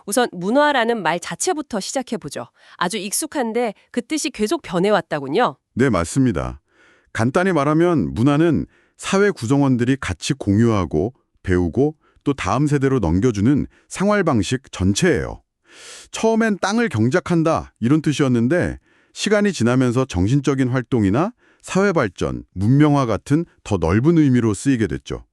우선 문화라는 말 자체부터 시작해보죠. 아주 익숙한데 그 뜻이 계속 변해왔다군요. 네, 맞습니다. 간단히 말하면 문화는 사회 구성원들이 같이 공유하고 배우고 또 다음 세대로 넘겨주는 생활 방식 전체예요. 처음엔 땅을 경작한다 이런 뜻이었는데 시간이 지나면서 정신적인 활동이나 사회 발전, 문명화 같은 더 넓은 의미로 쓰이게 됐죠.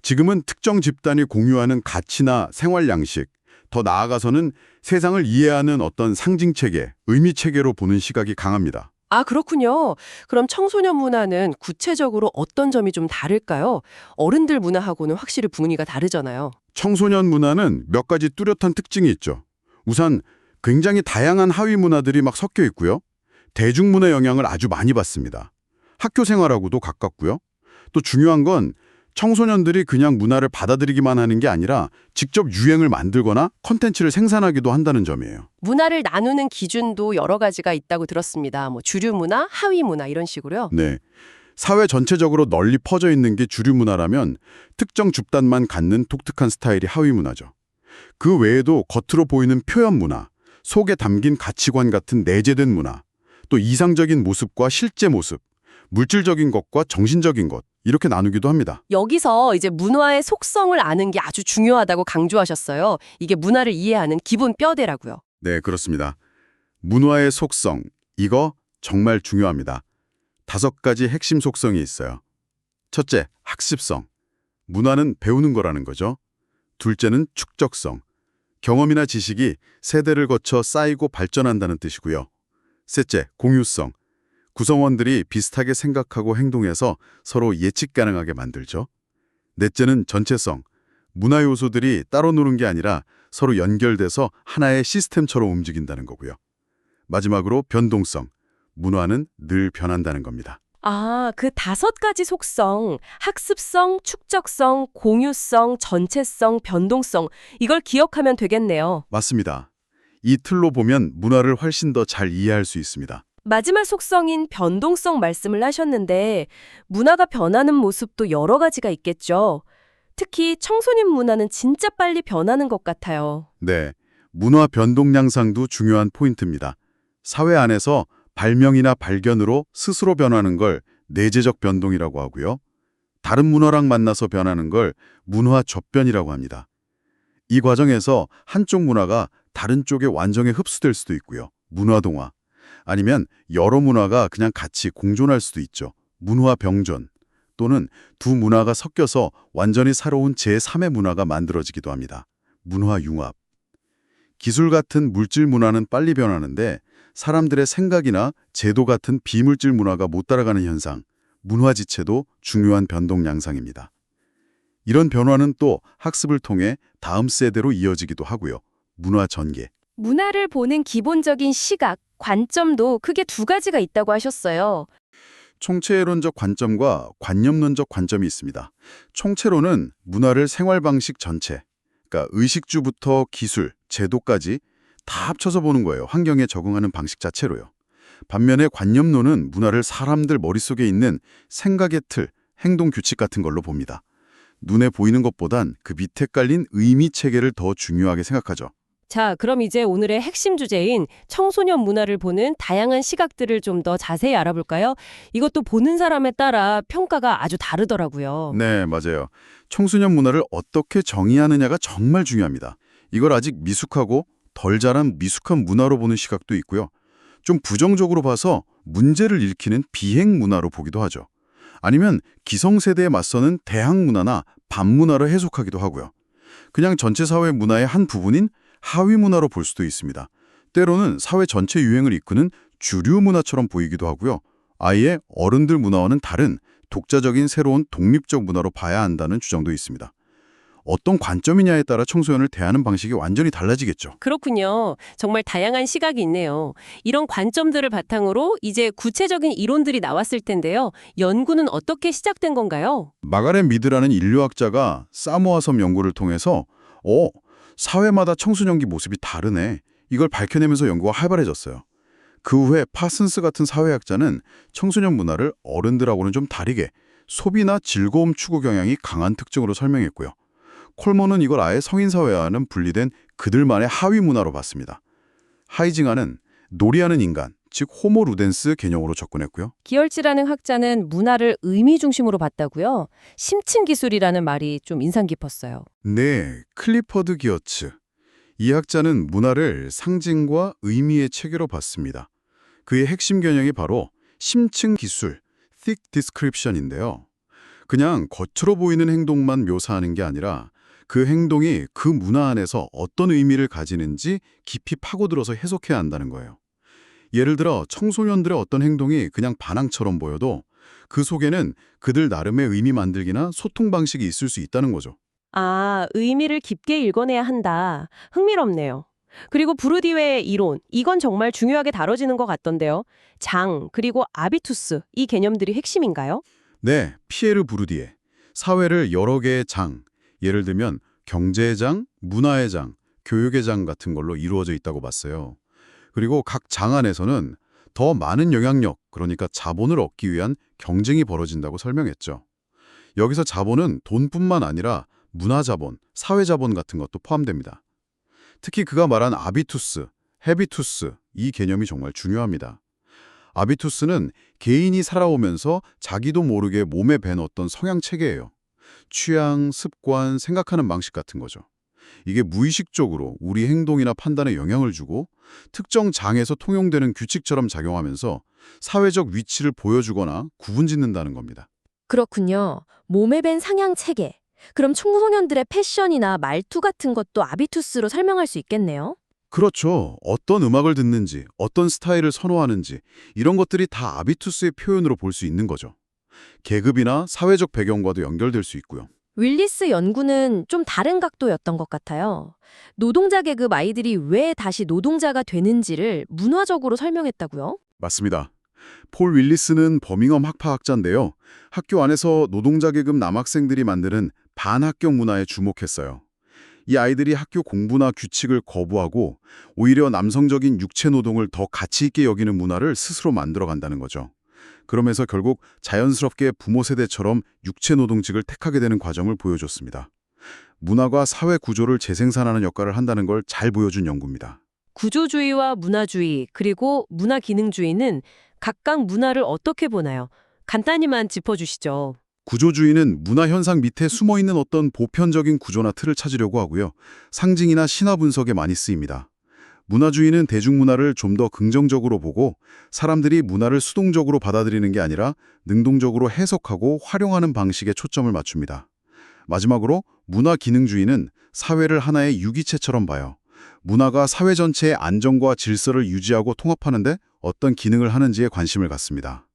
지금은 특정 집단이 공유하는 가치나 생활 양식, 더 나아가서는 세상을 이해하는 어떤 상징 체계, 의미 체계로 보는 시각이 강합니다. 아, 그렇군요. 그럼 청소년 문화는 구체적으로 어떤 점이 좀 다를까요? 어른들 문화하고는 확실히 분위기가 다르잖아요. 청소년 문화는 몇 가지 뚜렷한 특징이 있죠. 우선 굉장히 다양한 하위 문화들이 막 섞여 있고요. 대중문화 영향을 아주 많이 받습니다. 학교 생활하고도 가깝고요. 또 중요한 건 청소년들이 그냥 문화를 받아들이기만 하는 게 아니라 직접 유행을 만들거나 콘텐츠를 생산하기도 한다는 점이에요. 문화를 나누는 기준도 여러 가지가 있다고 들었습니다. 뭐 주류 문화, 하위 문화 이런 식으로요. 네. 사회 전체적으로 널리 퍼져 있는 게 주류 문화라면 특정 집단만 갖는 독특한 스타일이 하위 문화죠. 그 외에도 겉으로 보이는 표현 문화, 속에 담긴 가치관 같은 내재된 문화, 또 이상적인 모습과 실제 모습, 물질적인 것과 정신적인 것, 이렇게 나누기도 합니다. 여기서 이제 문화의 속성을 아는 게 아주 중요하다고 강조하셨어요. 이게 문화를 이해하는 기본 뼈대라고요. 네, 그렇습니다. 문화의 속성, 이거 정말 중요합니다. 5가지 핵심 속성이 있어요. 첫째, 학습성. 문화는 배우는 거라는 거죠. 둘째는 축적성. 경험이나 지식이 세대를 거쳐 쌓이고 발전한다는 뜻이고요. 셋째, 공유성. 구성원들이 비슷하게 생각하고 행동해서 서로 예측 가능하게 만들죠. 넷째는 전체성. 문화 요소들이 따로 노는 게 아니라 서로 연결돼서 하나의 시스템처럼 움직인다는 거고요. 마지막으로 변동성. 문화는 늘 변한다는 겁니다. 아, 그 5가지 속성, 학습성, 축적성, 공유성, 전체성, 변동성, 이걸 기억하면 되겠네요. 맞습니다. 이 틀로 보면 문화를 훨씬 더 잘 이해할 수 있습니다. 마지막 속성인 변동성 말씀을 하셨는데 문화가 변하는 모습도 여러 가지가 있겠죠. 특히 청소년 문화는 진짜 빨리 변하는 것 같아요. 네, 문화 변동 양상도 중요한 포인트입니다. 사회 안에서 발명이나 발견으로 스스로 변하는 걸 내재적 변동이라고 하고요. 다른 문화랑 만나서 변하는 걸 문화 접변이라고 합니다. 이 과정에서 한쪽 문화가 다른 쪽에 완전히 흡수될 수도 있고요. 문화동화. 아니면 여러 문화가 그냥 같이 공존할 수도 있죠. 문화 병존. 또는 두 문화가 섞여서 완전히 새로운 제3의 문화가 만들어지기도 합니다. 문화 융합. 기술 같은 물질 문화는 빨리 변하는데 사람들의 생각이나 제도 같은 비물질 문화가 못 따라가는 현상, 문화 지체도 중요한 변동 양상입니다. 이런 변화는 또 학습을 통해 다음 세대로 이어지기도 하고요. 문화 전개. 문화를 보는 기본적인 시각, 관점도 크게 2가지가 있다고 하셨어요. 총체론적 관점과 관념론적 관점이 있습니다. 총체론은 문화를 생활 방식 전체, 그러니까 의식주부터 기술, 제도까지 다 합쳐서 보는 거예요. 환경에 적응하는 방식 자체로요. 반면에 관념론은 문화를 사람들 머릿속에 있는 생각의 틀, 행동 규칙 같은 걸로 봅니다. 눈에 보이는 것보단 그 밑에 깔린 의미 체계를 더 중요하게 생각하죠. 자, 그럼 이제 오늘의 핵심 주제인 청소년 문화를 보는 다양한 시각들을 좀 더 자세히 알아볼까요? 이것도 보는 사람에 따라 평가가 아주 다르더라고요. 네, 맞아요. 청소년 문화를 어떻게 정의하느냐가 정말 중요합니다. 이걸 아직 미숙하고 덜 자란 미숙한 문화로 보는 시각도 있고요. 좀 부정적으로 봐서 문제를 일으키는 비행 문화로 보기도 하죠. 아니면 기성세대에 맞서는 대항 문화나 반문화로 해석하기도 하고요. 그냥 전체 사회 문화의 한 부분인 하위 문화로 볼 수도 있습니다. 때로는 사회 전체 유행을 이끄는 주류 문화처럼 보이기도 하고요. 아예 어른들 문화와는 다른 독자적인 새로운 독립적 문화로 봐야 한다는 주장도 있습니다. 어떤 관점이냐에 따라 청소년을 대하는 방식이 완전히 달라지겠죠. 그렇군요. 정말 다양한 시각이 있네요. 이런 관점들을 바탕으로 이제 구체적인 이론들이 나왔을 텐데요. 연구는 어떻게 시작된 건가요? 마가렛 미드라는 인류학자가 사모아 섬 연구를 통해서 사회마다 청소년기 모습이 다르네. 이걸 밝혀내면서 연구가 활발해졌어요. 그 후에 파슨스 같은 사회학자는 청소년 문화를 어른들하고는 좀 다르게 소비나 즐거움 추구 경향이 강한 특징으로 설명했고요. 콜먼은 이걸 아예 성인사회와는 분리된 그들만의 하위 문화로 봤습니다. 하이징하는 놀이하는 인간, 즉 호모 루덴스 개념으로 접근했고요. 기얼치라는 학자는 문화를 의미 중심으로 봤다고요. 심층 기술이라는 말이 좀 인상 깊었어요. 네, 클리퍼드 기어츠. 이 학자는 문화를 상징과 의미의 체계로 봤습니다. 그의 핵심 개념이 바로 심층 기술, thick description인데요. 그냥 겉으로 보이는 행동만 묘사하는 게 아니라 그 행동이 그 문화 안에서 어떤 의미를 가지는지 깊이 파고들어서 해석해야 한다는 거예요. 예를 들어 청소년들의 어떤 행동이 그냥 반항처럼 보여도 그 속에는 그들 나름의 의미 만들기나 소통 방식이 있을 수 있다는 거죠. 아, 의미를 깊게 읽어내야 한다. 흥미롭네요. 그리고 부르디웨의 이론, 이건 정말 중요하게 다뤄지는 것 같던데요. 장, 그리고 아비투스, 이 개념들이 핵심인가요? 네, 피에르 부르디에. 사회를 여러 개의 장, 예를 들면 경제의 장, 문화의 장, 교육의 장 같은 걸로 이루어져 있다고 봤어요. 그리고 각 장 안에서는 더 많은 영향력, 그러니까 자본을 얻기 위한 경쟁이 벌어진다고 설명했죠. 여기서 자본은 돈뿐만 아니라 문화자본, 사회자본 같은 것도 포함됩니다. 특히 그가 말한 아비투스, 헤비투스, 이 개념이 정말 중요합니다. 아비투스는 개인이 살아오면서 자기도 모르게 몸에 밴 어떤 성향체계예요. 취향, 습관, 생각하는 방식 같은 거죠. 이게 무의식적으로 우리 행동이나 판단에 영향을 주고 특정 장에서 통용되는 규칙처럼 작용하면서 사회적 위치를 보여주거나 구분짓는다는 겁니다. 그렇군요. 몸에 밴 상향 체계. 그럼 청소년들의 패션이나 말투 같은 것도 아비투스로 설명할 수 있겠네요. 그렇죠. 어떤 음악을 듣는지, 어떤 스타일을 선호하는지 이런 것들이 다 아비투스의 표현으로 볼 수 있는 거죠. 계급이나 사회적 배경과도 연결될 수 있고요. 윌리스 연구는 좀 다른 각도였던 것 같아요. 노동자 계급 아이들이 왜 다시 노동자가 되는지를 문화적으로 설명했다고요? 맞습니다. 폴 윌리스는 버밍엄 학파학자인데요. 학교 안에서 노동자 계급 남학생들이 만드는 반학교 문화에 주목했어요. 이 아이들이 학교 공부나 규칙을 거부하고 오히려 남성적인 육체 노동을 더 가치 있게 여기는 문화를 스스로 만들어간다는 거죠. 그러면서 결국 자연스럽게 부모 세대처럼 육체 노동직을 택하게 되는 과정을 보여줬습니다. 문화가 사회 구조를 재생산하는 역할을 한다는 걸 잘 보여준 연구입니다. 구조주의와 문화주의, 그리고 문화기능주의는 각각 문화를 어떻게 보나요? 간단히만 짚어주시죠. 구조주의는 문화 현상 밑에 숨어있는 어떤 보편적인 구조나 틀을 찾으려고 하고요. 상징이나 신화 분석에 많이 쓰입니다. 문화주의는 대중문화를 좀 더 긍정적으로 보고 사람들이 문화를 수동적으로 받아들이는 게 아니라 능동적으로 해석하고 활용하는 방식에 초점을 맞춥니다. 마지막으로 문화기능주의는 사회를 하나의 유기체처럼 봐요. 문화가 사회 전체의 안정과 질서를 유지하고 통합하는데 어떤 기능을 하는지에 관심을 갖습니다.